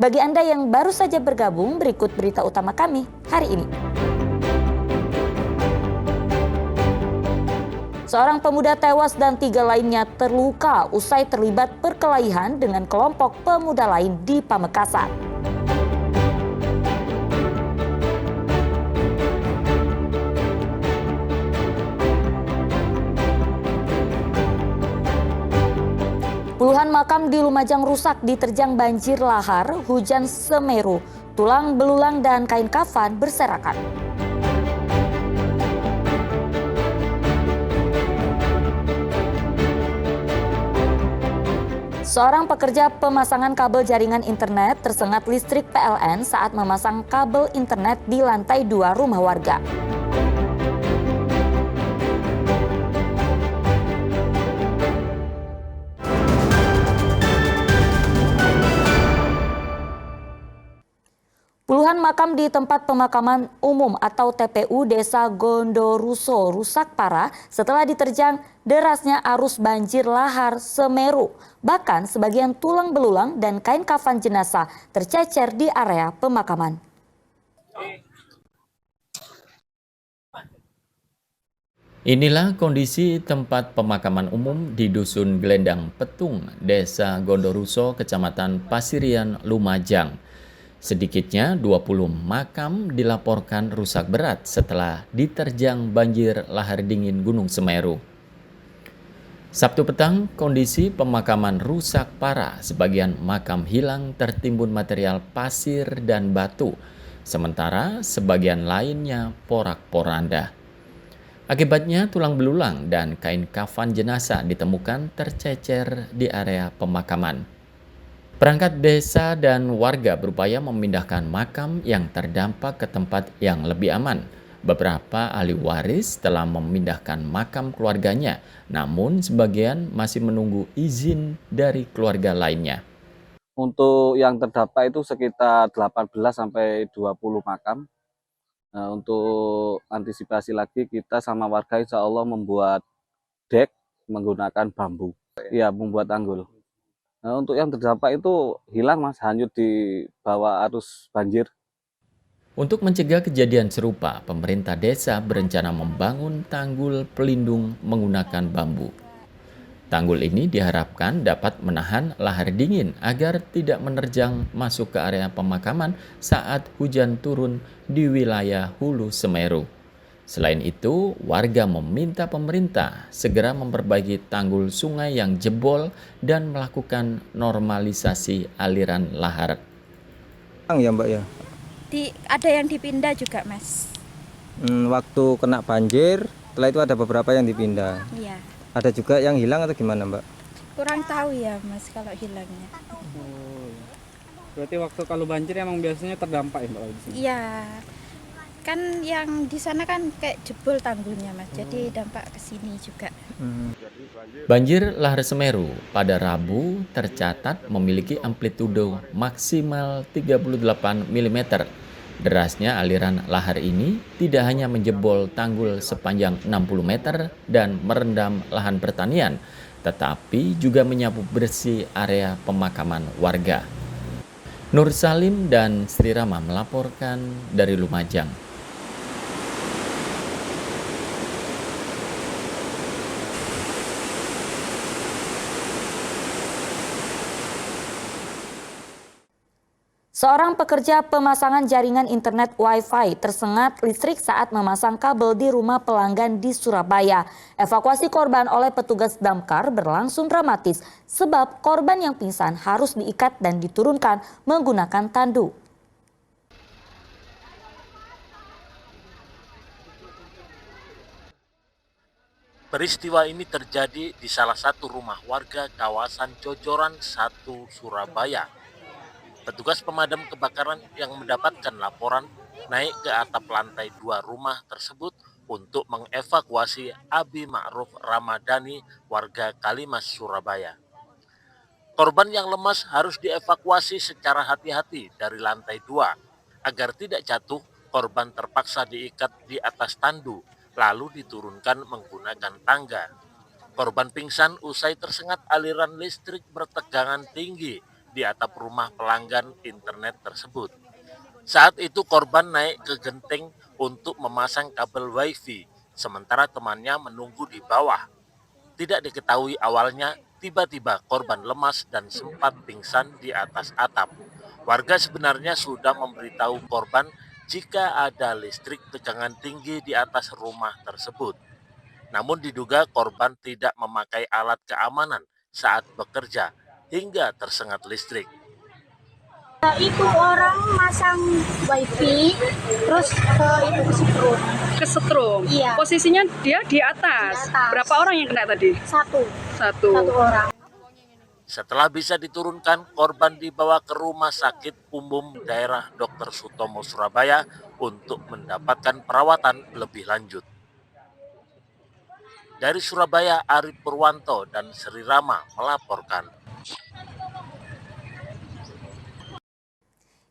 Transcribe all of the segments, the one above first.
Bagi Anda yang baru saja bergabung, berikut berita utama kami hari ini. Seorang pemuda tewas dan 3 lainnya terluka usai terlibat perkelahian dengan kelompok pemuda lain di Pamekasan. Puluhan makam di Lumajang rusak diterjang banjir lahar, hujan Semeru, tulang belulang dan kain kafan berserakan. Seorang pekerja pemasangan kabel jaringan internet tersengat listrik PLN saat memasang kabel internet di lantai 2 rumah warga. Puluhan makam di tempat pemakaman umum atau TPU Desa Gondoruso rusak parah setelah diterjang derasnya arus banjir lahar Semeru. Bahkan sebagian tulang belulang dan kain kafan jenazah tercecer di area pemakaman. Inilah kondisi tempat pemakaman umum di Dusun Gelendang Petung, Desa Gondoruso, Kecamatan Pasirian, Lumajang. Sedikitnya 20 makam dilaporkan rusak berat setelah diterjang banjir lahar dingin Gunung Semeru. Sabtu petang, kondisi pemakaman rusak parah. Sebagian makam hilang tertimbun material pasir dan batu, sementara sebagian lainnya porak-poranda. Akibatnya tulang belulang dan kain kafan jenazah ditemukan tercecer di area pemakaman. Perangkat desa dan warga berupaya memindahkan makam yang terdampak ke tempat yang lebih aman. Beberapa ahli waris telah memindahkan makam keluarganya, namun sebagian masih menunggu izin dari keluarga lainnya. Untuk yang terdampak itu sekitar 18 sampai 20 makam. Nah, untuk antisipasi lagi kita sama warga insya Allah membuat dek menggunakan bambu. Iya, membuat tanggul. Nah, untuk yang terdampak itu hilang mas, hanyut di bawah arus banjir. Untuk mencegah kejadian serupa, pemerintah desa berencana membangun tanggul pelindung menggunakan bambu. Tanggul ini diharapkan dapat menahan lahar dingin agar tidak menerjang masuk ke area pemakaman saat hujan turun di wilayah Hulu Semeru. Selain itu, warga meminta pemerintah segera memperbaiki tanggul sungai yang jebol dan melakukan normalisasi aliran lahar. Ya Mbak ya? Ada yang dipindah juga Mas. Waktu kena banjir, setelah itu ada beberapa yang dipindah. Iya. Ada juga yang hilang atau gimana Mbak? Kurang tahu ya Mas kalau hilangnya. Berarti waktu kalau banjir emang biasanya terdampak ya Mbak di sini? Iya. Kan yang di sana kan kayak jebol tanggulnya Mas. Jadi dampak ke sini juga. Banjir lahar Semeru pada Rabu tercatat memiliki amplitudo maksimal 38 mm. Derasnya aliran lahar ini tidak hanya menjebol tanggul sepanjang 60 meter dan merendam lahan pertanian, tetapi juga menyapu bersih area pemakaman warga. Nur Salim dan Sri Rama melaporkan dari Lumajang. Seorang pekerja pemasangan jaringan internet Wi-Fi tersengat listrik saat memasang kabel di rumah pelanggan di Surabaya. Evakuasi korban oleh petugas damkar berlangsung dramatis sebab korban yang pingsan harus diikat dan diturunkan menggunakan tandu. Peristiwa ini terjadi di salah satu rumah warga kawasan Jojoran 1 Surabaya. Petugas pemadam kebakaran yang mendapatkan laporan naik ke atap lantai 2 rumah tersebut untuk mengevakuasi Abi Ma'ruf Ramadhani, warga Kalimas, Surabaya. Korban yang lemas harus dievakuasi secara hati-hati dari lantai 2. Agar tidak jatuh, korban terpaksa diikat di atas tandu, lalu diturunkan menggunakan tangga. Korban pingsan usai tersengat aliran listrik bertegangan tinggi di atap rumah pelanggan internet tersebut. Saat itu korban naik ke genteng untuk memasang kabel wifi, sementara temannya menunggu di bawah. Tidak diketahui awalnya, tiba-tiba korban lemas dan sempat pingsan di atas atap. Warga sebenarnya sudah memberitahu korban jika ada listrik tegangan tinggi di atas rumah tersebut. Namun diduga korban tidak memakai alat keamanan saat bekerja hingga tersengat listrik. Itu orang masang wifi terus kesetrum. Kesetrum. Iya. Posisinya dia di atas. Di atas. Berapa orang yang kena tadi? Satu orang. Setelah bisa diturunkan, korban dibawa ke Rumah Sakit Umum Daerah Dr. Sutomo Surabaya untuk mendapatkan perawatan lebih lanjut. Dari Surabaya, Arif Purwanto dan Sri Rama melaporkan.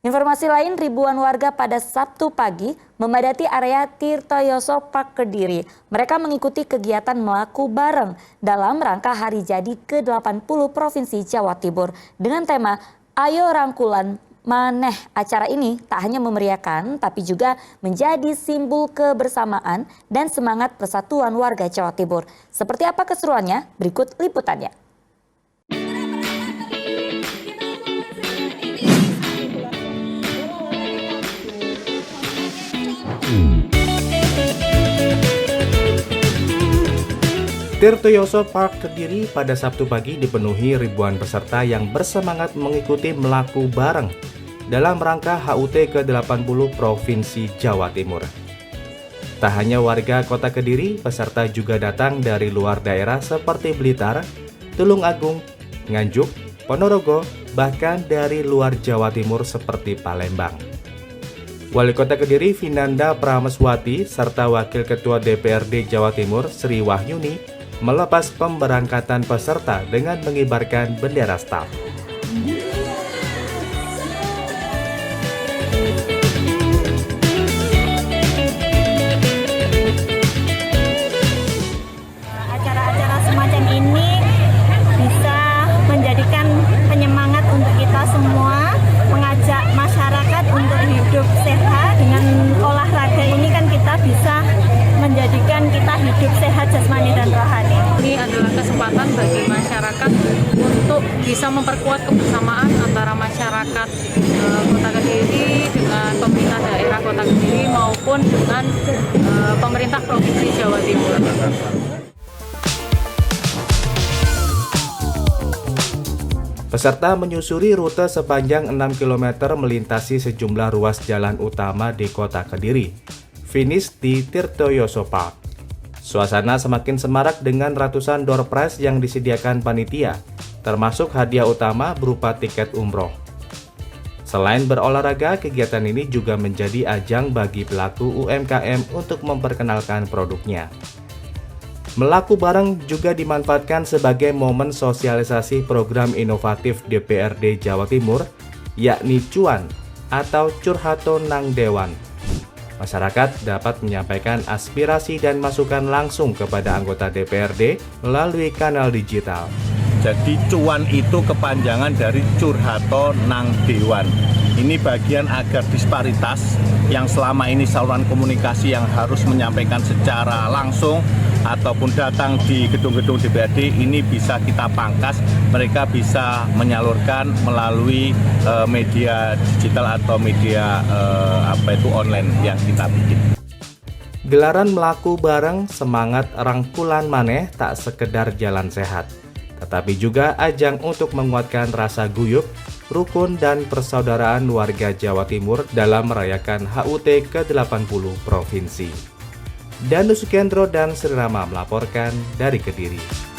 Informasi lain, ribuan warga pada Sabtu pagi memadati area Tirtoyoso Park Kediri. Mereka mengikuti kegiatan melaku bareng dalam rangka hari jadi ke-80 Provinsi Jawa Timur dengan tema Ayo Rangkulan Maneh. Acara ini tak hanya memeriahkan tapi juga menjadi simbol kebersamaan dan semangat persatuan warga Jawa Timur. Seperti apa keseruannya? Berikut liputannya. Tirtoyoso Park Kediri pada Sabtu pagi dipenuhi ribuan peserta yang bersemangat mengikuti melaku bareng dalam rangka HUT ke-80 Provinsi Jawa Timur. Tak hanya warga Kota Kediri, peserta juga datang dari luar daerah seperti Blitar, Tulungagung, Nganjuk, Ponorogo, bahkan dari luar Jawa Timur seperti Palembang. Wali Kota Kediri Vinanda Prameswati serta Wakil Ketua DPRD Jawa Timur Sri Wahyuni melepas pemberangkatan peserta dengan mengibarkan bendera staf. Acara-acara semacam ini bisa menjadikan penyemangat untuk kita semua, mengajak masyarakat untuk hidup sehat. Dengan olahraga ini kan kita bisa menjadikan kita hidup sehat jasmani dan rohani. Ini adalah kesempatan bagi masyarakat untuk bisa memperkuat kebersamaan antara masyarakat Kota Kediri dengan pemerintah daerah Kota Kediri maupun dengan pemerintah Provinsi Jawa Timur. Peserta menyusuri rute sepanjang 6 km melintasi sejumlah ruas jalan utama di Kota Kediri. Finish di Tirtoyoso Park. Suasana semakin semarak dengan ratusan door prize yang disediakan panitia, termasuk hadiah utama berupa tiket umroh. Selain berolahraga, kegiatan ini juga menjadi ajang bagi pelaku UMKM untuk memperkenalkan produknya. Melaku bareng juga dimanfaatkan sebagai momen sosialisasi program inovatif DPRD Jawa Timur, yakni Cuan atau Curhato Nang Dewan. Masyarakat dapat menyampaikan aspirasi dan masukan langsung kepada anggota DPRD melalui kanal digital. Jadi cuan itu kepanjangan dari Curhato Nang Dewan. Ini bagian agar disparitas yang selama ini saluran komunikasi yang harus menyampaikan secara langsung ataupun datang di gedung-gedung DPRD ini bisa kita pangkas, mereka bisa menyalurkan melalui media digital atau media online yang kita bikin. Gelaran melaku bareng semangat rangkulan maneh tak sekedar jalan sehat, tetapi juga ajang untuk menguatkan rasa guyup, rukun dan persaudaraan warga Jawa Timur dalam merayakan HUT ke-80 Provinsi. Danus Kendro dan Sri Rama melaporkan dari Kediri.